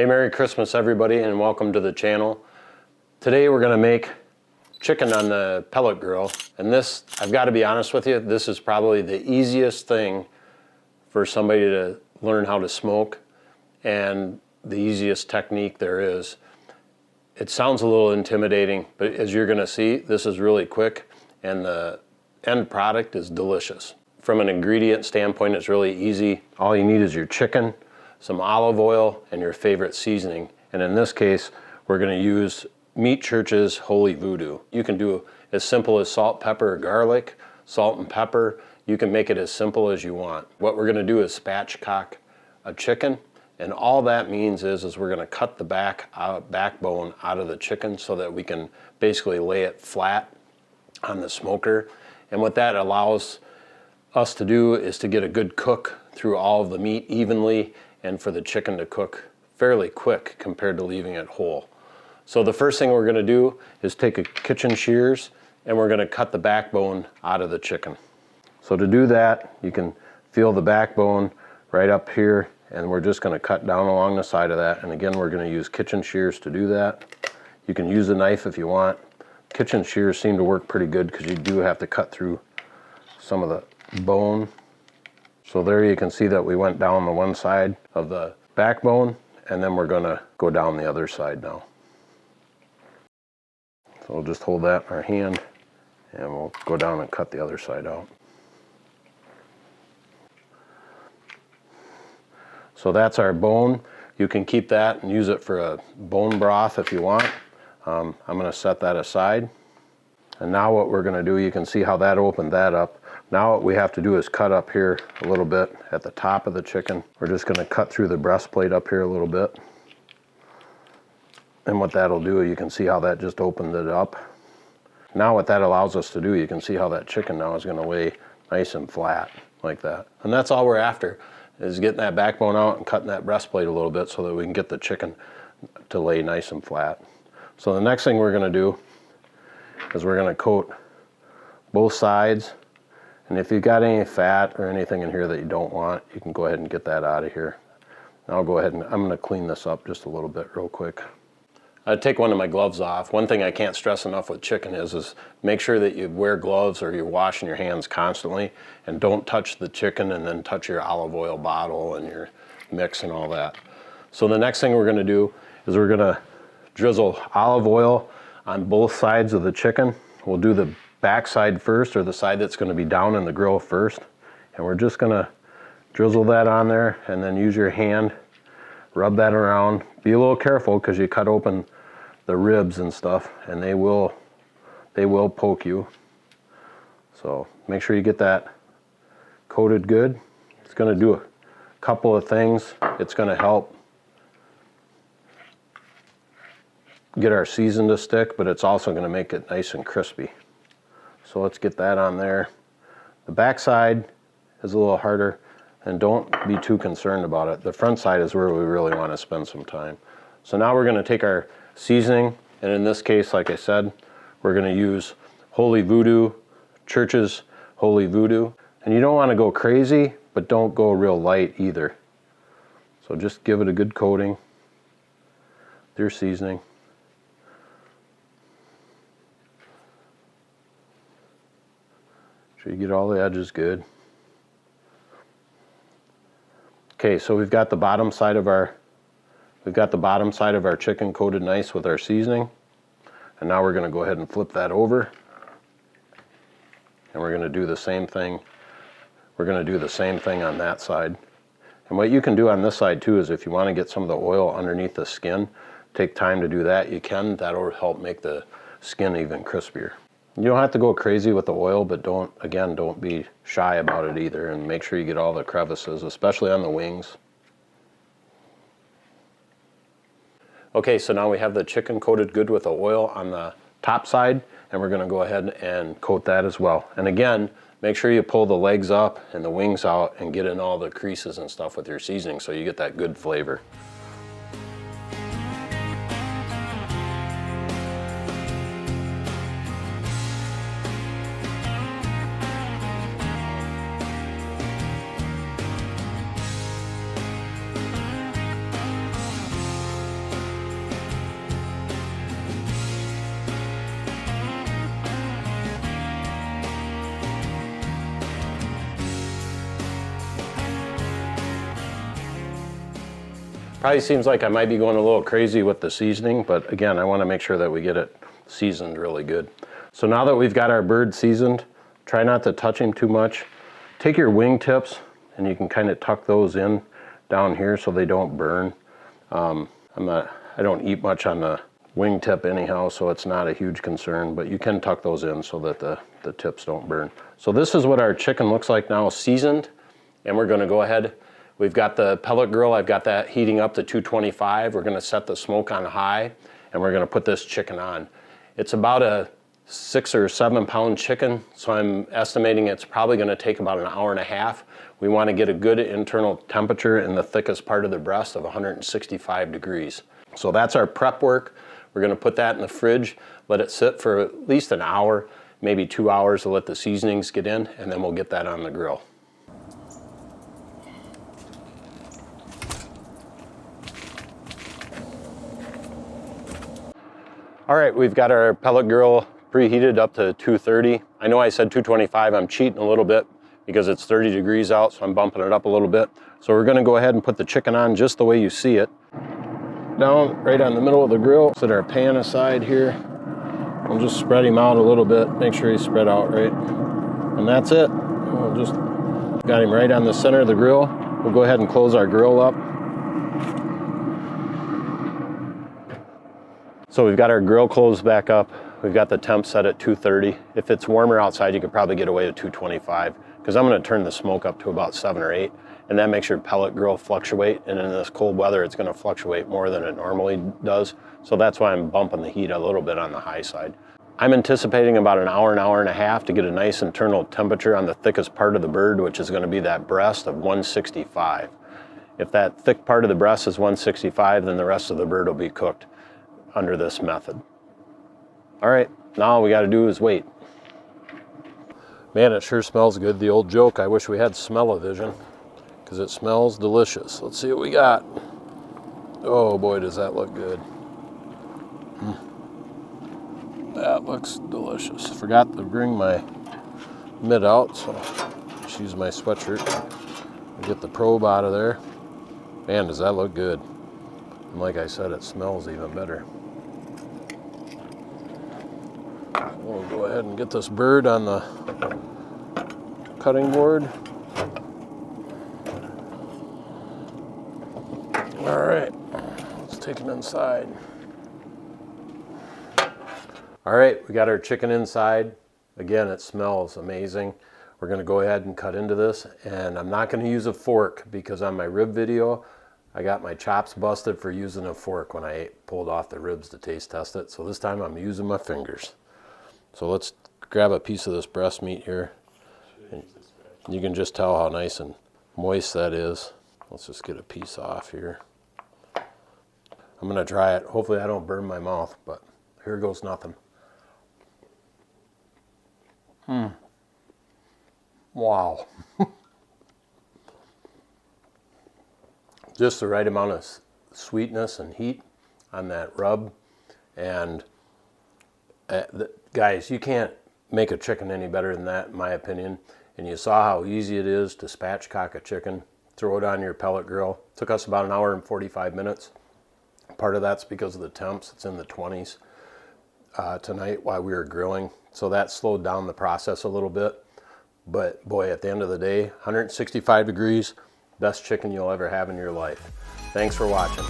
Hey, Merry Christmas everybody, and welcome to the channel. Today we're going to make chicken on the pellet grill, and this, I've got to be honest with you, this is probably the easiest thing for somebody to learn how to smoke and the easiest technique there is. It sounds a little intimidating, but as you're going to see, this is really quick and the end product is delicious. From an ingredient standpoint, it's really easy. All you need is your chicken, some olive oil, and your favorite seasoning. And in this case, we're going to use Meat Church's Holy Voodoo. You can do as simple as salt, pepper, or garlic, salt and pepper. You can make it as simple as you want. What we're going to do is spatchcock a chicken, and all that means is we're going to cut the backbone out of the chicken so that we can basically lay it flat on the smoker. And what that allows us to do is to get a good cook through all of the meat evenly, and for the chicken to cook fairly quick compared to leaving it whole. So the first thing we're going to do is take a kitchen shears and we're going to cut the backbone out of the chicken. So to do that, you can feel the backbone right up here, and we're just going to cut down along the side of that. And again, we're going to use kitchen shears to do that. You can use a knife if you want. Kitchen shears seem to work pretty good because you do have to cut through some of the bone. So there you can see that we went down the one side of the backbone, and then we're going to go down the other side now. So we'll just hold that in our hand and we'll go down and cut the other side out. So that's our bone. You can keep that and use it for a bone broth if you want. I'm going to set that aside. And now what we're going to do, you can see how that opened that up. Now what we have to do is cut up here a little bit at the top of the chicken. We're just going to cut through the breastplate up here a little bit. And what that'll do, you can see how that just opened it up. Now what that allows us to do, you can see how that chicken now is going to lay nice and flat like that. And that's all we're after, is getting that backbone out and cutting that breastplate a little bit so that we can get the chicken to lay nice and flat. So the next thing we're going to do is we're going to coat both sides. And if you've got any fat or anything in here that you don't want, you can go ahead and get that out of here. And I'll go ahead and I'm going to clean this up just a little bit real quick. I'd take one of my gloves off. One thing I can't stress enough with chicken is make sure that you wear gloves or you're washing your hands constantly, and don't touch the chicken and then touch your olive oil bottle and your mix and all that. So the next thing we're going to do is we're going to drizzle olive oil on both sides of the chicken. We'll do the back side first, or the side that's going to be down in the grill first, and we're just going to drizzle that on there and then use your hand, rub that around. Be a little careful because you cut open the ribs and stuff and they will poke you. So make sure you get that coated good. It's going to do a couple of things. It's going to help get our season to stick, but it's also going to make it nice and crispy. So let's get that on there. The back side is a little harder, and don't be too concerned about it. The front side is where we really want to spend some time. So now we're going to take our seasoning, and in this case, like I said, we're going to use Holy Voodoo, Church's Holy Voodoo. And you don't want to go crazy, but don't go real light either. So just give it a good coating with your seasoning. Sure you get all the edges good. Okay, so we've got the bottom side of our chicken coated nice with our seasoning. And now we're going to go ahead and flip that over. And we're going to do the same thing. We're going to do the same thing on that side. And what you can do on this side too is if you want to get some of the oil underneath the skin, take time to do that. You can. That'll help make the skin even crispier. You don't have to go crazy with the oil, but don't be shy about it either, and make sure you get all the crevices, especially on the wings. Okay, so now we have the chicken coated good with the oil on the top side, and we're going to go ahead and coat that as well. And again, make sure you pull the legs up and the wings out and get in all the creases and stuff with your seasoning so you get that good flavor. Probably seems like I might be going a little crazy with the seasoning, but again, I want to make sure that we get it seasoned really good. So now that we've got our bird seasoned, try not to touch him too much. Take your wing tips and you can kind of tuck those in down here so they don't burn. I don't eat much on the wingtip anyhow, so it's not a huge concern, but you can tuck those in so that the tips don't burn. So this is what our chicken looks like now, seasoned, and we're gonna go ahead. We've got the pellet grill, I've got that heating up to 225. We're gonna set the smoke on high, and we're gonna put this chicken on. It's about a 6 or 7 pound chicken, so I'm estimating it's probably gonna take about an hour and a half. We wanna get a good internal temperature in the thickest part of the breast of 165 degrees. So that's our prep work. We're gonna put that in the fridge, let it sit for at least an hour, maybe 2 hours to let the seasonings get in, and then we'll get that on the grill. All right, we've got our pellet grill preheated up to 230. I know I said 225, I'm cheating a little bit because it's 30 degrees out, so I'm bumping it up a little bit. So we're gonna go ahead and put the chicken on just the way you see it. Down right on the middle of the grill, set our pan aside here. We'll just spread him out a little bit, make sure he's spread out right. And that's it. We'll just got him right on the center of the grill. We'll go ahead and close our grill up. So we've got our grill closed back up. We've got the temp set at 230. If it's warmer outside, you could probably get away with 225 because I'm gonna turn the smoke up to about 7 or 8, and that makes your pellet grill fluctuate. And in this cold weather, it's gonna fluctuate more than it normally does. So that's why I'm bumping the heat a little bit on the high side. I'm anticipating about an hour and a half to get a nice internal temperature on the thickest part of the bird, which is gonna be that breast of 165. If that thick part of the breast is 165, then the rest of the bird will be cooked under this method. All right, now all we gotta do is wait. Man, it sure smells good. The old joke, I wish we had smell-o-vision, because it smells delicious. Let's see what we got. Oh boy, does that look good. That looks delicious. Forgot to bring my mitt out, so just use my sweatshirt. Get the probe out of there. Man, does that look good. And like I said, it smells even better. We'll go ahead and get this bird on the cutting board. All right, let's take him inside. All right, we got our chicken inside. Again, it smells amazing. We're gonna go ahead and cut into this, and I'm not gonna use a fork because on my rib video, I got my chops busted for using a fork when I pulled off the ribs to taste test it. So this time I'm using my fingers. So let's grab a piece of this breast meat here. And you can just tell how nice and moist that is. Let's just get a piece off here. I'm gonna try it. Hopefully I don't burn my mouth, but here goes nothing. Wow. Just the right amount of sweetness and heat on that rub. And guys, you can't make a chicken any better than that, in my opinion. And you saw how easy it is to spatchcock a chicken. Throw it on your pellet grill. It took us about an hour and 45 minutes. Part of that's because of the temps. It's in the 20s tonight while we were grilling. So that slowed down the process a little bit. But boy, at the end of the day, 165 degrees, best chicken you'll ever have in your life. Thanks for watching.